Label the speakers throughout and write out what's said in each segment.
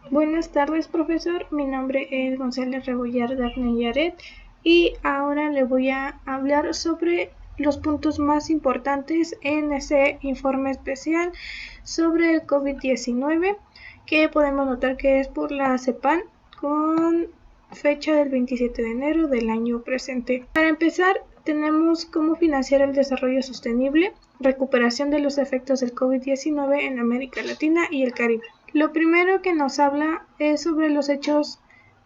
Speaker 1: Buenas tardes, profesor. Mi nombre es González Rebollar Dafne Yaret y ahora le voy a hablar sobre los puntos más importantes en ese informe especial sobre el COVID-19 que podemos notar que es por la CEPAL con fecha del 27 de enero del año presente. Para empezar, tenemos cómo financiar el desarrollo sostenible, recuperación de los efectos del COVID-19 en América Latina y el Caribe. Lo primero que nos habla es sobre los hechos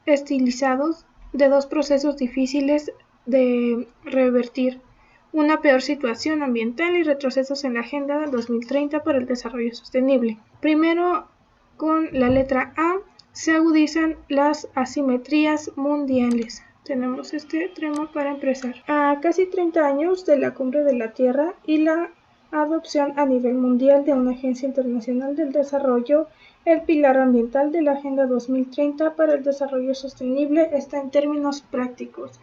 Speaker 1: estilizados de dos procesos difíciles de revertir: una peor situación ambiental y retrocesos en la Agenda 2030 para el Desarrollo Sostenible. Primero, con la letra A, se agudizan las asimetrías mundiales. Tenemos este tema para empezar. A casi 30 años de la Cumbre de la Tierra y la adopción a nivel mundial de una Agencia Internacional del Desarrollo, el pilar ambiental de la Agenda 2030 para el Desarrollo Sostenible está en términos prácticos.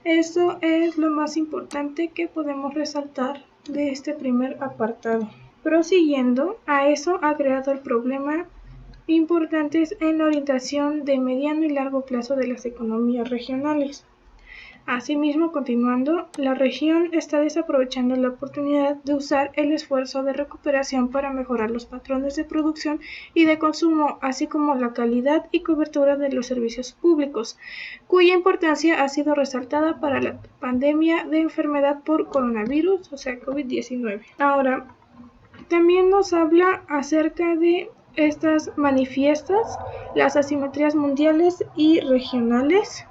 Speaker 1: Eso es lo más importante que podemos resaltar de este primer apartado. Prosiguiendo, a eso ha creado el problema importantes en la orientación de mediano y largo plazo de las economías regionales. Asimismo, continuando, la región está desaprovechando la oportunidad de usar el esfuerzo de recuperación para mejorar los patrones de producción y de consumo, así como la calidad y cobertura de los servicios públicos, cuya importancia ha sido resaltada para la pandemia de enfermedad por coronavirus, o sea, COVID-19. Ahora, también nos habla acerca de estas manifiestas, las asimetrías mundiales y regionales,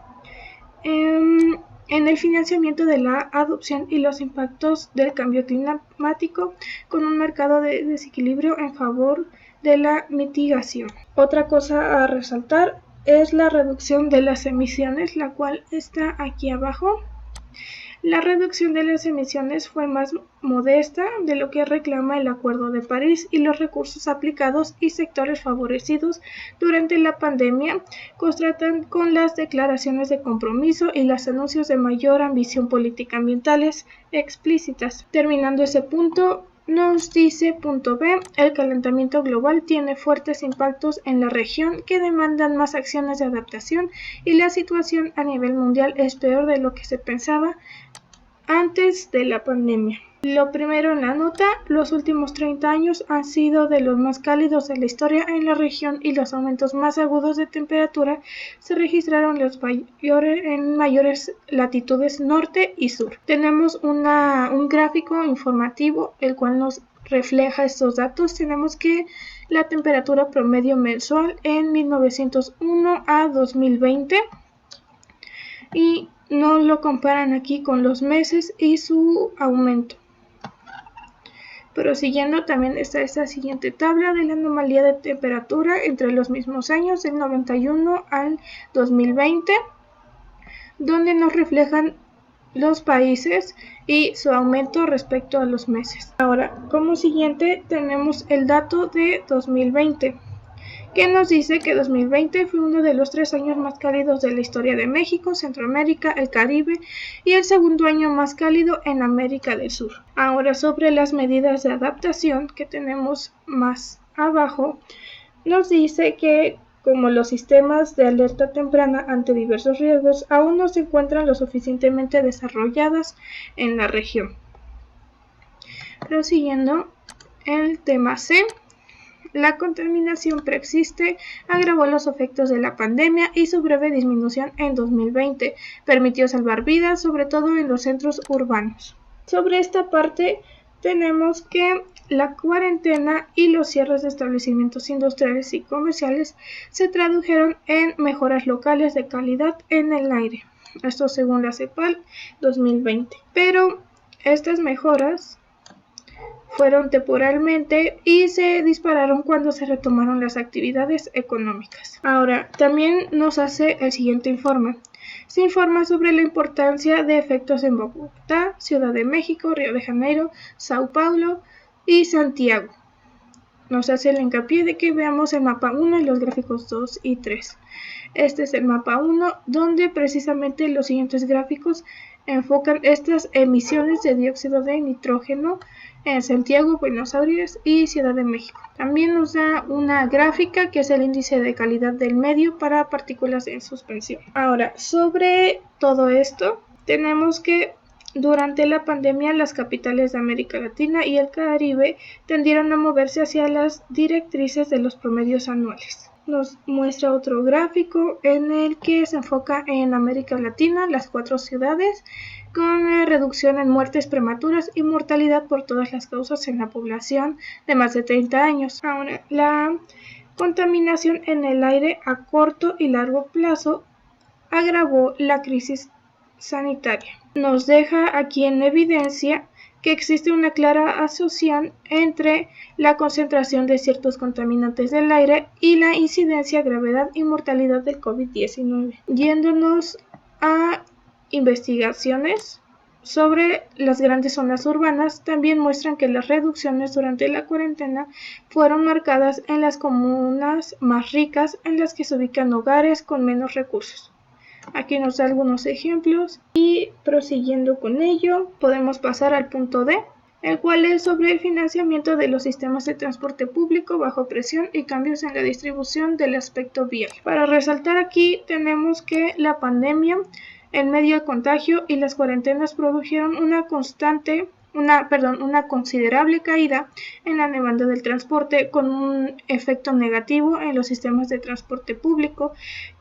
Speaker 1: en el financiamiento de la adopción y los impactos del cambio climático, con un marcado desequilibrio en favor de la mitigación. Otra cosa a resaltar es la reducción de las emisiones, la cual está aquí abajo. La reducción de las emisiones fue más modesta de lo que reclama el Acuerdo de París, y los recursos aplicados y sectores favorecidos durante la pandemia contrastan con las declaraciones de compromiso y los anuncios de mayor ambición política ambientales explícitas. Terminando ese punto, nos dice punto B, el calentamiento global tiene fuertes impactos en la región que demandan más acciones de adaptación, y la situación a nivel mundial es peor de lo que se pensaba antes de la pandemia. Lo primero en la nota: los últimos 30 años han sido de los más cálidos de la historia en la región, y los aumentos más agudos de temperatura se registraron en mayores latitudes norte y sur. Tenemos un gráfico informativo el cual nos refleja estos datos. Tenemos que la temperatura promedio mensual en 1901 a 2020, y no lo comparan aquí con los meses y su aumento. Prosiguiendo, también está esta siguiente tabla de la anomalía de temperatura entre los mismos años, del 91 al 2020, donde nos reflejan los países y su aumento respecto a los meses. Ahora, como siguiente, tenemos el dato de 2020. que nos dice que 2020 fue uno de los 3 años más cálidos de la historia de México, Centroamérica, el Caribe, y el segundo año más cálido en América del Sur. Ahora, sobre las medidas de adaptación que tenemos más abajo, nos dice que como los sistemas de alerta temprana ante diversos riesgos aún no se encuentran lo suficientemente desarrolladas en la región. Prosiguiendo, el tema C. La contaminación preexiste agravó los efectos de la pandemia, y su breve disminución en 2020 permitió salvar vidas, sobre todo en los centros urbanos. Sobre esta parte tenemos que la cuarentena y los cierres de establecimientos industriales y comerciales se tradujeron en mejoras locales de calidad en el aire. Esto según la CEPAL 2020. Pero estas mejoras fueron temporalmente y se dispararon cuando se retomaron las actividades económicas. Ahora, también nos hace el siguiente informe. Se informa sobre la importancia de efectos en Bogotá, Ciudad de México, Río de Janeiro, Sao Paulo y Santiago. Nos hace el hincapié de que veamos el mapa 1 y los gráficos 2 y 3. Este es el mapa 1, donde precisamente los siguientes gráficos enfocan estas emisiones de dióxido de nitrógeno en Santiago, Buenos Aires y Ciudad de México. También nos da una gráfica que es el índice de calidad del medio para partículas en suspensión. Ahora, sobre todo esto, tenemos que durante la pandemia las capitales de América Latina y el Caribe tendieron a moverse hacia las directrices de los promedios anuales. Nos muestra otro gráfico en el que se enfoca en América Latina, las 4 ciudades, con reducción en muertes prematuras y mortalidad por todas las causas en la población de más de 30 años. Ahora, la contaminación en el aire a corto y largo plazo agravó la crisis sanitaria. Nos deja aquí en evidencia que existe una clara asociación entre la concentración de ciertos contaminantes del aire y la incidencia, gravedad y mortalidad del COVID-19. Yéndonos a investigaciones sobre las grandes zonas urbanas, también muestran que las reducciones durante la cuarentena fueron marcadas en las comunas más ricas, en las que se ubican hogares con menos recursos. Aquí nos da algunos ejemplos y prosiguiendo con ello podemos pasar al punto D, el cual es sobre el financiamiento de los sistemas de transporte público bajo presión y cambios en la distribución del aspecto vial. Para resaltar aquí tenemos que la pandemia, el medio de contagio y las cuarentenas produjeron una considerable caída en la demanda del transporte, con un efecto negativo en los sistemas de transporte público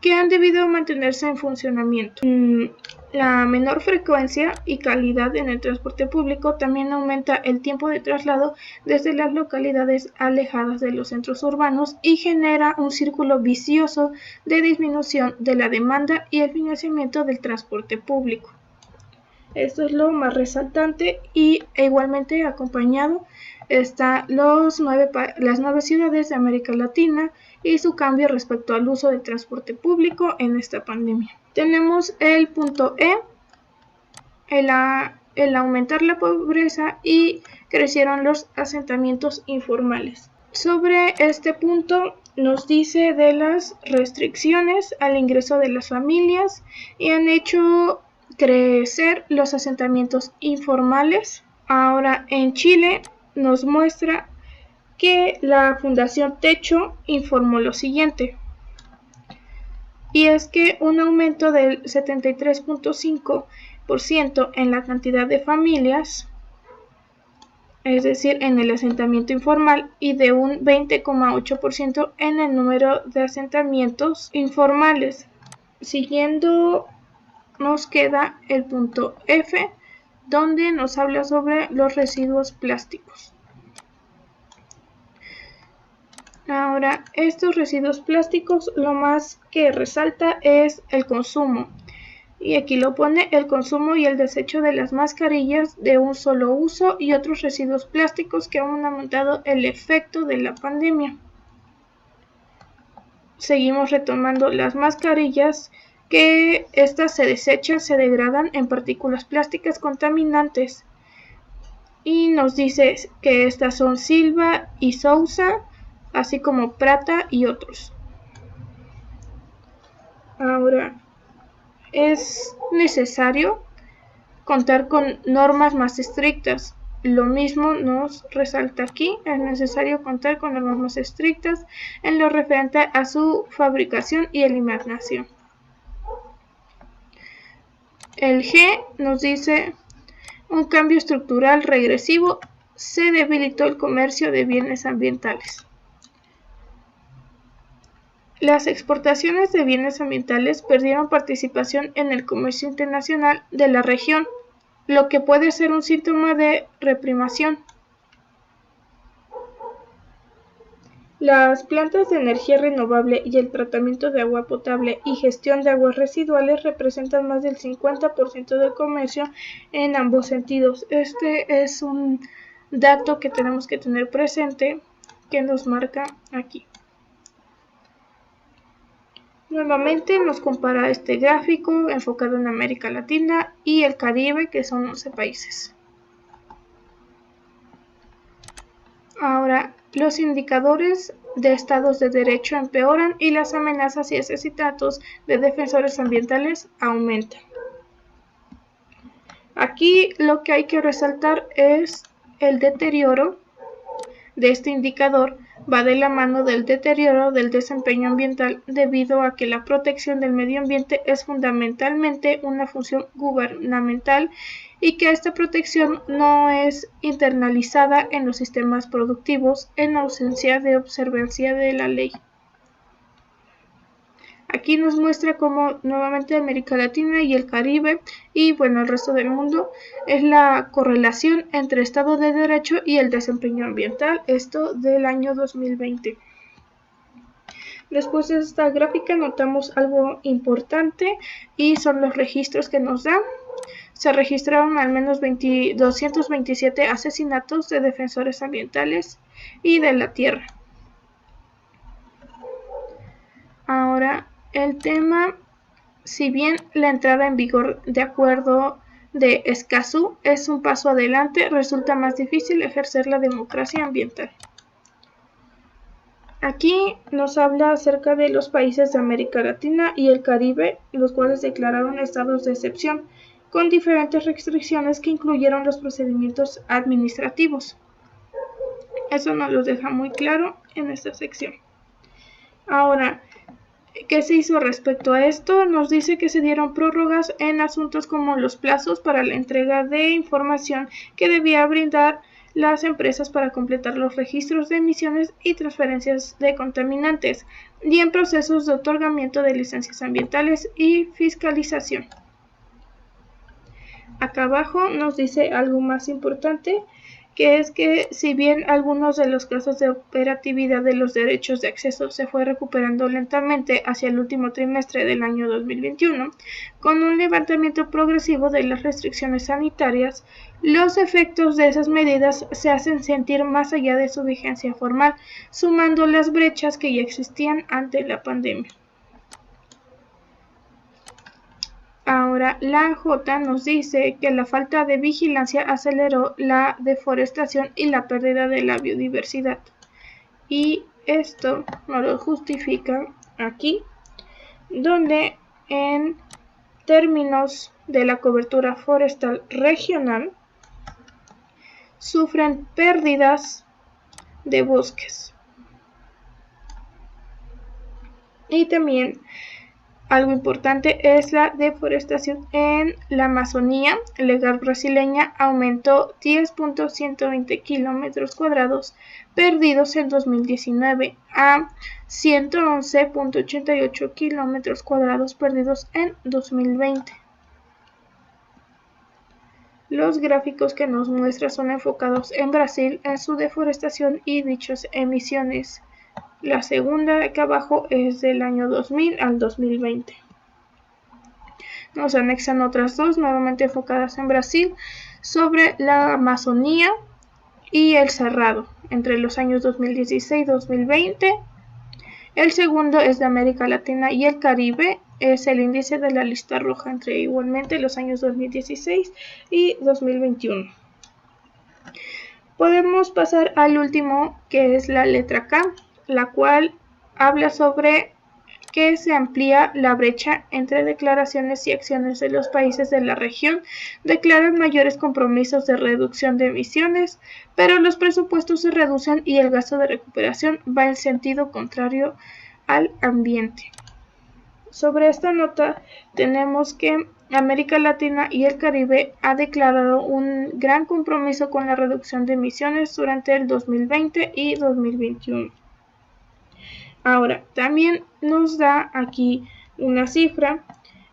Speaker 1: que han debido mantenerse en funcionamiento. La menor frecuencia y calidad en el transporte público también aumenta el tiempo de traslado desde las localidades alejadas de los centros urbanos y genera un círculo vicioso de disminución de la demanda y el financiamiento del transporte público. Esto es lo más resaltante y igualmente acompañado está las 9 ciudades de América Latina y su cambio respecto al uso del transporte público en esta pandemia. Tenemos el punto E, el aumentar la pobreza y crecieron los asentamientos informales. Sobre este punto nos dice de las restricciones al ingreso de las familias y han hecho crecer los asentamientos informales. Ahora en Chile nos muestra que la Fundación Techo informó lo siguiente, y es que un aumento del 73.5% en la cantidad de familias, es decir, en el asentamiento informal, y de un 20.8% en el número de asentamientos informales. Siguiendo nos queda el punto F, donde nos habla sobre los residuos plásticos. Ahora, estos residuos plásticos lo más que resalta es el consumo. Y aquí lo pone: el consumo y el desecho de las mascarillas de un solo uso y otros residuos plásticos que han aumentado el efecto de la pandemia. Seguimos retomando las mascarillas, que estas se desechan, se degradan en partículas plásticas contaminantes. Y nos dice que estas son Silva y Sousa, así como Prata y otros. Ahora, es necesario contar con normas más estrictas. Lo mismo nos resalta aquí: es necesario contar con normas más estrictas en lo referente a su fabricación y eliminación. El G nos dice: un cambio estructural regresivo, se debilitó el comercio de bienes ambientales. Las exportaciones de bienes ambientales perdieron participación en el comercio internacional de la región, lo que puede ser un síntoma de represión. Las plantas de energía renovable y el tratamiento de agua potable y gestión de aguas residuales representan más del 50% del comercio en ambos sentidos. Este es un dato que tenemos que tener presente, que nos marca aquí. Nuevamente nos compara este gráfico enfocado en América Latina y el Caribe, que son 11 países. Ahora, los indicadores de estados de derecho empeoran y las amenazas y asesinatos de defensores ambientales aumentan. Aquí lo que hay que resaltar es el deterioro de este indicador va de la mano del deterioro del desempeño ambiental debido a que la protección del medio ambiente es fundamentalmente una función gubernamental y que esta protección no es internalizada en los sistemas productivos en ausencia de observancia de la ley. Aquí nos muestra cómo nuevamente América Latina y el Caribe y bueno el resto del mundo es la correlación entre Estado de Derecho y el desempeño ambiental, esto del año 2020. Después de esta gráfica notamos algo importante y son los registros que nos da. Se registraron al menos 227 asesinatos de defensores ambientales y de la tierra. Ahora, el tema, si bien la entrada en vigor de acuerdo de Escazú es un paso adelante, resulta más difícil ejercer la democracia ambiental. Aquí nos habla acerca de los países de América Latina y el Caribe, los cuales declararon estados de excepción, con diferentes restricciones que incluyeron los procedimientos administrativos. Eso nos lo deja muy claro en esta sección. Ahora, ¿qué se hizo respecto a esto? Nos dice que se dieron prórrogas en asuntos como los plazos para la entrega de información que debía brindar las empresas para completar los registros de emisiones y transferencias de contaminantes y en procesos de otorgamiento de licencias ambientales y fiscalización. Acá abajo nos dice algo más importante, que es que si bien algunos de los casos de operatividad de los derechos de acceso se fue recuperando lentamente hacia el último trimestre del año 2021, con un levantamiento progresivo de las restricciones sanitarias, los efectos de esas medidas se hacen sentir más allá de su vigencia formal, sumando las brechas que ya existían ante la pandemia. Ahora, la J nos dice que la falta de vigilancia aceleró la deforestación y la pérdida de la biodiversidad. Y esto nos lo justifica aquí, donde en términos de la cobertura forestal regional, sufren pérdidas de bosques. Y también algo importante es la deforestación en la Amazonía legal brasileña aumentó 10.120 kilómetros cuadrados perdidos en 2019 a 111.88 kilómetros cuadrados perdidos en 2020. Los gráficos que nos muestra son enfocados en Brasil en su deforestación y dichas emisiones. La segunda de acá abajo es del año 2000 al 2020. Nos anexan otras dos, nuevamente enfocadas en Brasil, sobre la Amazonía y el Cerrado, entre los años 2016 y 2020. El segundo es de América Latina y el Caribe, es el índice de la lista roja entre igualmente los años 2016 y 2021. Podemos pasar al último, que es la letra K, la cual habla sobre que se amplía la brecha entre declaraciones y acciones de los países de la región, declaran mayores compromisos de reducción de emisiones, pero los presupuestos se reducen y el gasto de recuperación va en sentido contrario al ambiente. Sobre esta nota tenemos que América Latina y el Caribe ha declarado un gran compromiso con la reducción de emisiones durante el 2020 y 2021. Ahora, también nos da aquí una cifra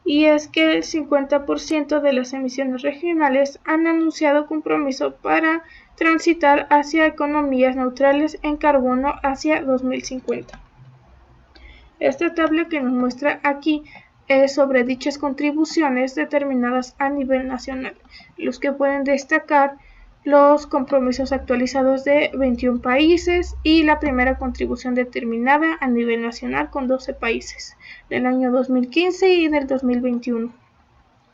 Speaker 1: y es que el 50% de las emisiones regionales han anunciado compromiso para transitar hacia economías neutrales en carbono hacia 2050. Esta tabla que nos muestra aquí es sobre dichas contribuciones determinadas a nivel nacional, los que pueden destacar los compromisos actualizados de 21 países y la primera contribución determinada a nivel nacional con 12 países del año 2015 y del 2021.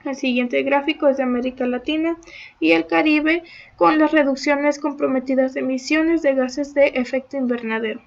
Speaker 1: El siguiente gráfico es de América Latina y el Caribe con las reducciones comprometidas de emisiones de gases de efecto invernadero.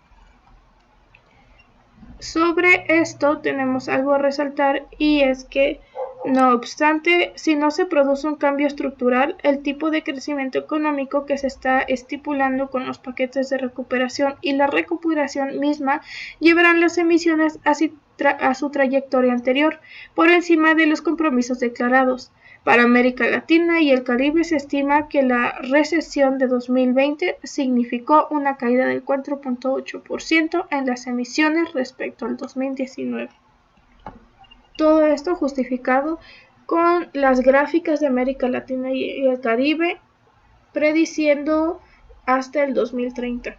Speaker 1: Sobre esto tenemos algo a resaltar y es que No obstante, si no se produce un cambio estructural, el tipo de crecimiento económico que se está estipulando con los paquetes de recuperación y la recuperación misma llevarán las emisiones a su trayectoria anterior, por encima de los compromisos declarados. Para América Latina y el Caribe se estima que la recesión de 2020 significó una caída del 4.8% en las emisiones respecto al 2019. Todo esto justificado con las gráficas de América Latina y el Caribe prediciendo hasta el 2030.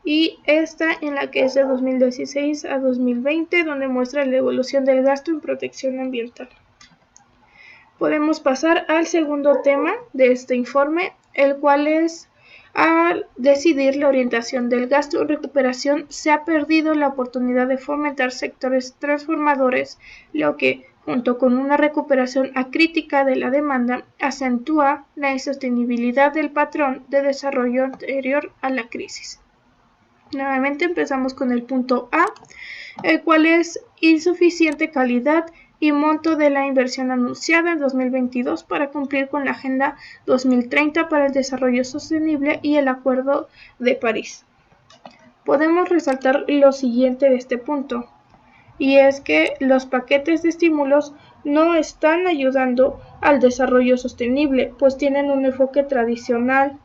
Speaker 1: Y esta en la que es de 2016 a 2020, donde muestra la evolución del gasto en protección ambiental. Podemos pasar al segundo tema de este informe, el cual es: al decidir la orientación del gasto en recuperación, se ha perdido la oportunidad de fomentar sectores transformadores, lo que, junto con una recuperación acrítica de la demanda, acentúa la insostenibilidad del patrón de desarrollo anterior a la crisis. Nuevamente empezamos con el punto A, el cual es insuficiente calidad y monto de la inversión anunciada en 2022 para cumplir con la Agenda 2030 para el Desarrollo Sostenible y el Acuerdo de París. Podemos resaltar lo siguiente de este punto, y es que los paquetes de estímulos no están ayudando al desarrollo sostenible, pues tienen un enfoque tradicional,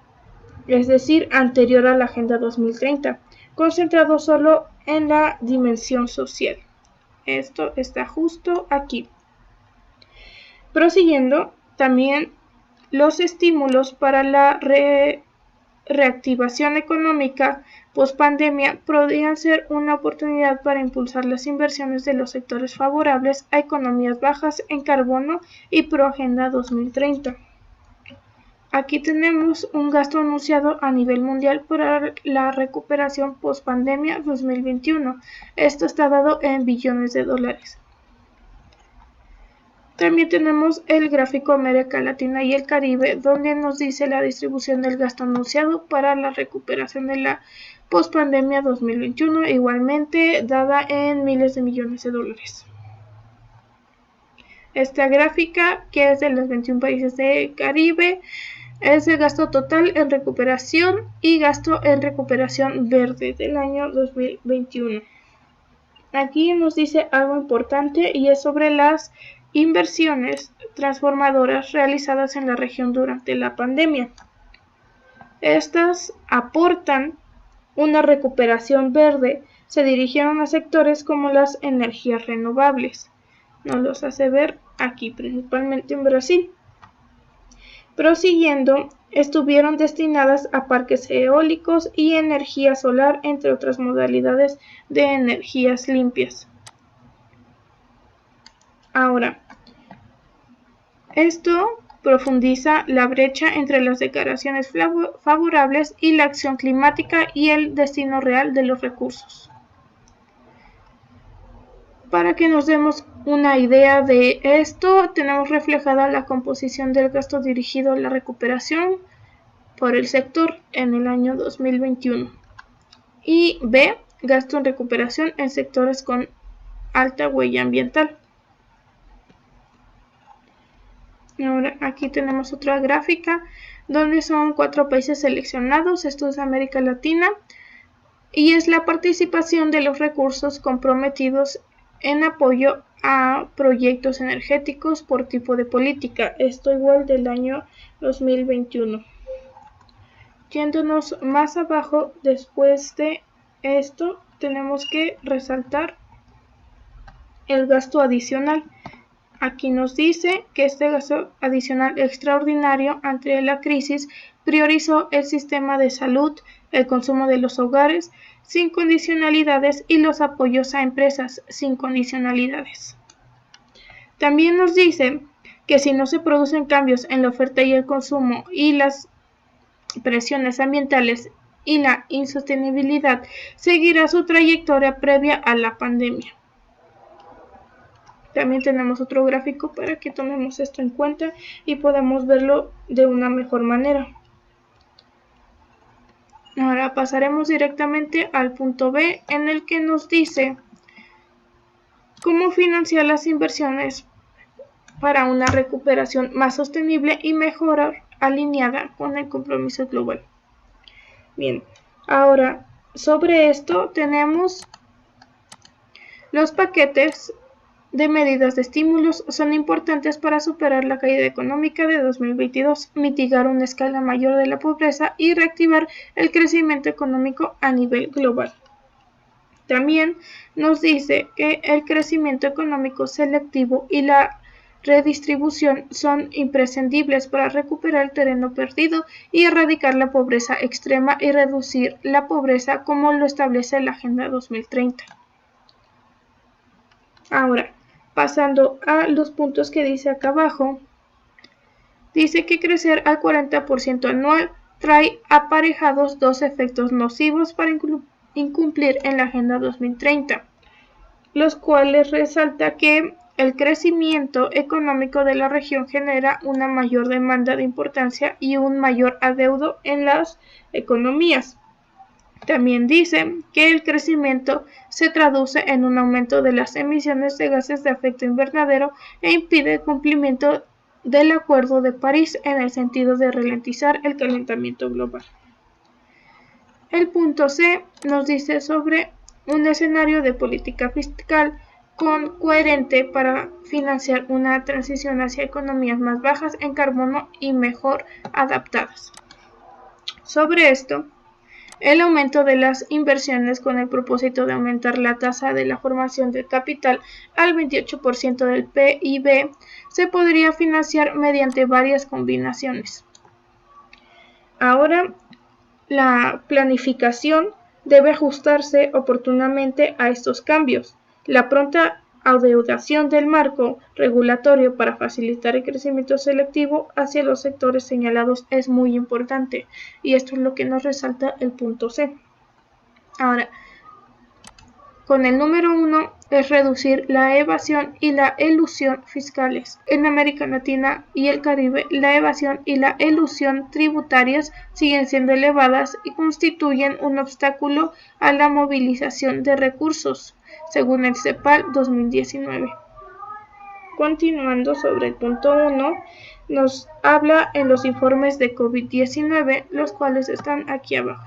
Speaker 1: es decir, anterior a la Agenda 2030, concentrado solo en la dimensión social. Esto está justo aquí. Prosiguiendo, también los estímulos para la reactivación económica post-pandemia podrían ser una oportunidad para impulsar las inversiones de los sectores favorables a economías bajas en carbono y pro Agenda 2030. Aquí tenemos un gasto anunciado a nivel mundial para la recuperación post-pandemia 2021. Esto está dado en billones de dólares. También tenemos el gráfico América Latina y el Caribe, donde nos dice la distribución del gasto anunciado para la recuperación de la post-pandemia 2021, igualmente dada en miles de millones de dólares. Esta gráfica, que es de los 21 países del Caribe, es el gasto total en recuperación y gasto en recuperación verde del año 2021. Aquí nos dice algo importante y es sobre las inversiones transformadoras realizadas en la región durante la pandemia. Estas aportan una recuperación verde, se dirigieron a sectores como las energías renovables. Nos los hace ver aquí, principalmente en Brasil. Prosiguiendo, estuvieron destinadas a parques eólicos y energía solar, entre otras modalidades de energías limpias. Ahora, esto profundiza la brecha entre las declaraciones favorables y la acción climática y el destino real de los recursos. Para que nos demos una idea de esto, tenemos reflejada la composición del gasto dirigido a la recuperación por el sector en el año 2021. Y B, gasto en recuperación en sectores con alta huella ambiental. Ahora aquí tenemos otra gráfica donde son 4 países seleccionados. Esto es América Latina y es la participación de los recursos comprometidos en apoyo a proyectos energéticos por tipo de política. Esto igual del año 2021. Yéndonos más abajo, después de esto, tenemos que resaltar el gasto adicional. Aquí nos dice que este gasto adicional extraordinario ante la crisis priorizó el sistema de salud, el consumo de los hogares sin condicionalidades y los apoyos a empresas sin condicionalidades. También nos dice que si no se producen cambios en la oferta y el consumo y las presiones ambientales y la insostenibilidad, seguirá su trayectoria previa a la pandemia. También tenemos otro gráfico para que tomemos esto en cuenta y podamos verlo de una mejor manera. Ahora pasaremos directamente al punto B, en el que nos dice cómo financiar las inversiones para una recuperación más sostenible y mejor alineada con el compromiso global. Bien, ahora sobre esto tenemos los paquetes de medidas de estímulos son importantes para superar la caída económica de 2022, mitigar una escala mayor de la pobreza y reactivar el crecimiento económico a nivel global. También nos dice que el crecimiento económico selectivo y la redistribución son imprescindibles para recuperar el terreno perdido y erradicar la pobreza extrema y reducir la pobreza como lo establece la Agenda 2030. Ahora, pasando a los puntos que dice acá abajo, dice que crecer al 40% anual trae aparejados dos efectos nocivos para incumplir en la Agenda 2030, los cuales resalta que el crecimiento económico de la región genera una mayor demanda de importancia y un mayor adeudo en las economías. También dice que el crecimiento se traduce en un aumento de las emisiones de gases de efecto invernadero e impide el cumplimiento del Acuerdo de París en el sentido de ralentizar el calentamiento global. El punto C nos dice sobre un escenario de política fiscal coherente para financiar una transición hacia economías más bajas en carbono y mejor adaptadas. Sobre esto, el aumento de las inversiones con el propósito de aumentar la tasa de la formación de capital al 28% del PIB se podría financiar mediante varias combinaciones. Ahora, la planificación debe ajustarse oportunamente a estos cambios. La pronta adeudación del marco regulatorio para facilitar el crecimiento selectivo hacia los sectores señalados es muy importante, y esto es lo que nos resalta el punto C. Ahora, con el número 1 es reducir la evasión y la elusión fiscales. En América Latina y el Caribe, la evasión y la elusión tributarias siguen siendo elevadas y constituyen un obstáculo a la movilización de recursos, según el CEPAL 2019. Continuando sobre el punto 1, nos habla en los informes de COVID-19, los cuales están aquí abajo.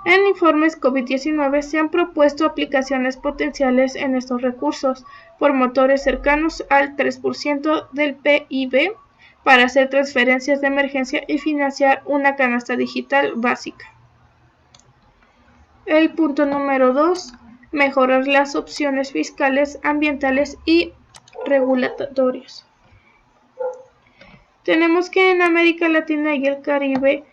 Speaker 1: En informes COVID-19 se han propuesto aplicaciones potenciales en estos recursos por motores cercanos al 3% del PIB para hacer transferencias de emergencia y financiar una canasta digital básica. El punto número 2, mejorar las opciones fiscales, ambientales y regulatorias. Tenemos que en América Latina y el Caribe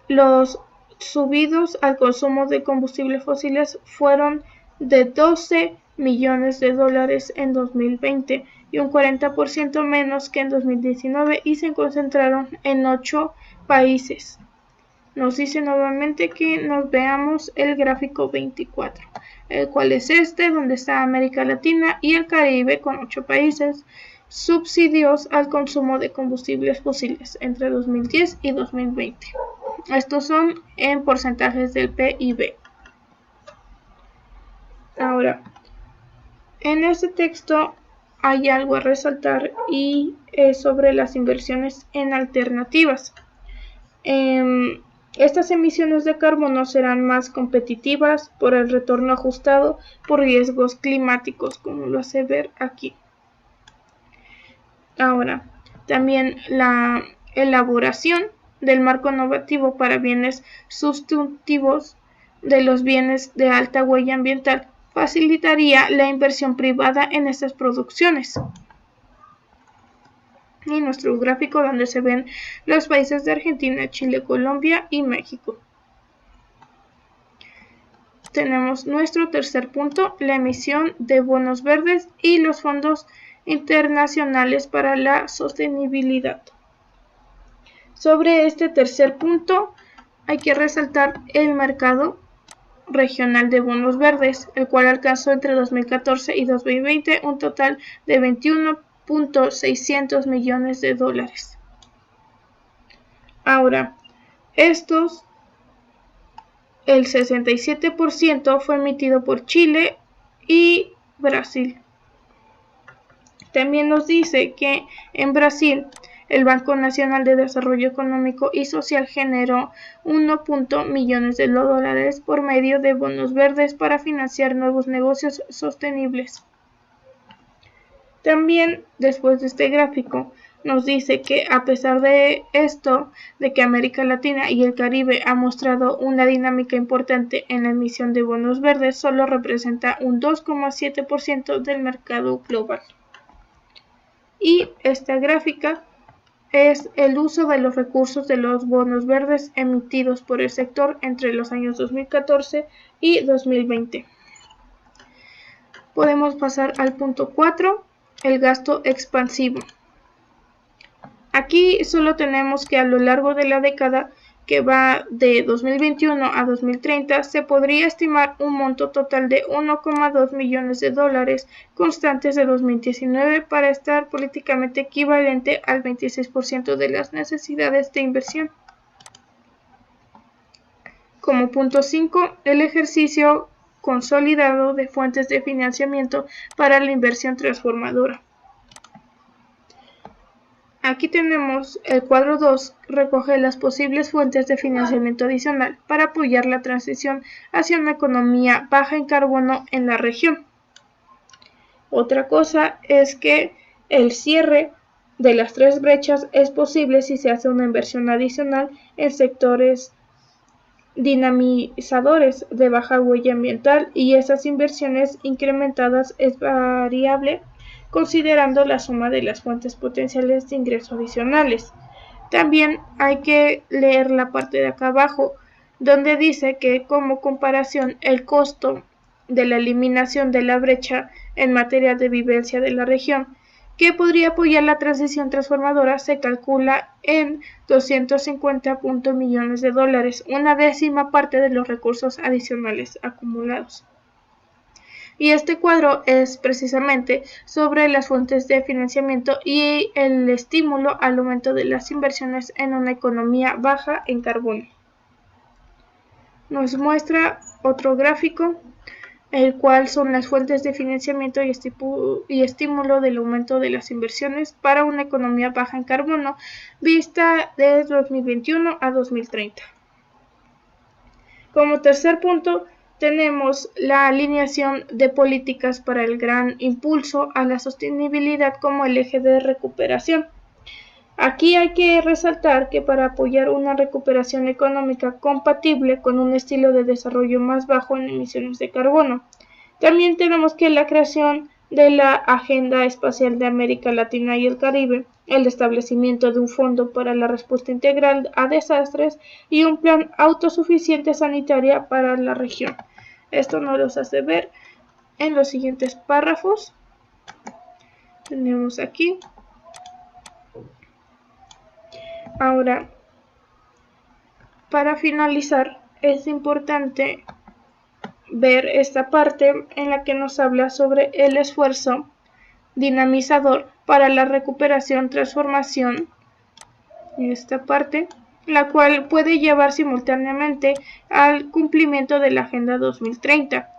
Speaker 1: los subidos al consumo de combustibles fósiles fueron de 12 millones de dólares en 2020 y un 40% menos que en 2019 y se concentraron en 8 países. Nos dice nuevamente que nos veamos el gráfico 24, el cual es este, donde está América Latina y el Caribe con 8 países, subsidios al consumo de combustibles fósiles entre 2010 y 2020. Estos son en porcentajes del PIB. Ahora, en este texto hay algo a resaltar y es sobre las inversiones en alternativas. Estas emisiones de carbono serán más competitivas por el retorno ajustado por riesgos climáticos, como lo hace ver aquí. Ahora, también la elaboración del marco normativo para bienes sustitutivos de los bienes de alta huella ambiental facilitaría la inversión privada en estas producciones. Y nuestro gráfico donde se ven los países de Argentina, Chile, Colombia y México. Tenemos nuestro tercer punto, la emisión de bonos verdes y los fondos internacionales para la sostenibilidad. Sobre este tercer punto hay que resaltar el mercado regional de bonos verdes, el cual alcanzó entre 2014 y 2020 un total de 21.600 millones de dólares. Ahora, estos, el 67% fue emitido por Chile y Brasil, También nos dice que en Brasil el Banco Nacional de Desarrollo Económico y Social generó 1 millones de dólares por medio de bonos verdes para financiar nuevos negocios sostenibles. También, después de este gráfico, nos dice que a pesar de esto, de que América Latina y el Caribe ha mostrado una dinámica importante en la emisión de bonos verdes, solo representa un 2,7% del mercado global. Y esta gráfica es el uso de los recursos de los bonos verdes emitidos por el sector entre los años 2014 y 2020. Podemos pasar al punto 4, el gasto expansivo. Aquí solo tenemos que a lo largo de la década que va de 2021 a 2030 se podría estimar un monto total de 1,2 millones de dólares constantes de 2019 para estar políticamente equivalente al 26% de las necesidades de inversión. Como punto 5, el ejercicio consolidado de fuentes de financiamiento para la inversión transformadora. Aquí tenemos el cuadro 2, recoge las posibles fuentes de financiamiento adicional para apoyar la transición hacia una economía baja en carbono en la región. Otra cosa es que el cierre de las 3 brechas es posible si se hace una inversión adicional en sectores dinamizadores de baja huella ambiental y esas inversiones incrementadas es variable considerando la suma de las fuentes potenciales de ingreso adicionales. También hay que leer la parte de acá abajo, donde dice que como comparación el costo de la eliminación de la brecha en materia de vivencia de la región, que podría apoyar la transición transformadora, se calcula en 250 millones de dólares, una décima parte de los recursos adicionales acumulados. Y este cuadro es precisamente sobre las fuentes de financiamiento y el estímulo al aumento de las inversiones en una economía baja en carbono. Nos muestra otro gráfico, el cual son las fuentes de financiamiento y estímulo del aumento de las inversiones para una economía baja en carbono, vista de 2021 a 2030. Como tercer punto, tenemos la alineación de políticas para el gran impulso a la sostenibilidad como el eje de recuperación. Aquí hay que resaltar que para apoyar una recuperación económica compatible con un estilo de desarrollo más bajo en emisiones de carbono, también tenemos que la creación de la Agenda Espacial de América Latina y el Caribe, el establecimiento de un fondo para la respuesta integral a desastres y un plan autosuficiente sanitaria para la región. Esto nos los hace ver en los siguientes párrafos. Tenemos aquí. Ahora, para finalizar, es importante ver esta parte en la que nos habla sobre el esfuerzo dinamizador para la recuperación, transformación, esta parte, la cual puede llevar simultáneamente al cumplimiento de la Agenda 2030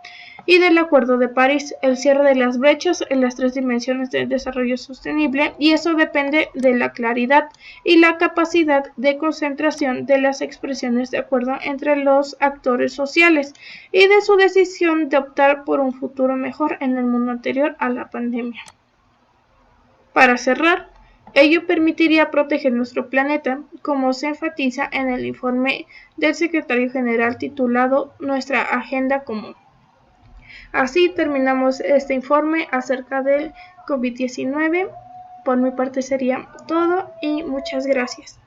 Speaker 1: y del Acuerdo de París, el cierre de las brechas en las 3 dimensiones del desarrollo sostenible, y eso depende de la claridad y la capacidad de concentración de las expresiones de acuerdo entre los actores sociales y de su decisión de optar por un futuro mejor en el mundo anterior a la pandemia. Para cerrar, ello permitiría proteger nuestro planeta, como se enfatiza en el informe del Secretario General titulado Nuestra Agenda Común. Así terminamos este informe acerca del COVID-19. Por mi parte sería todo y muchas gracias.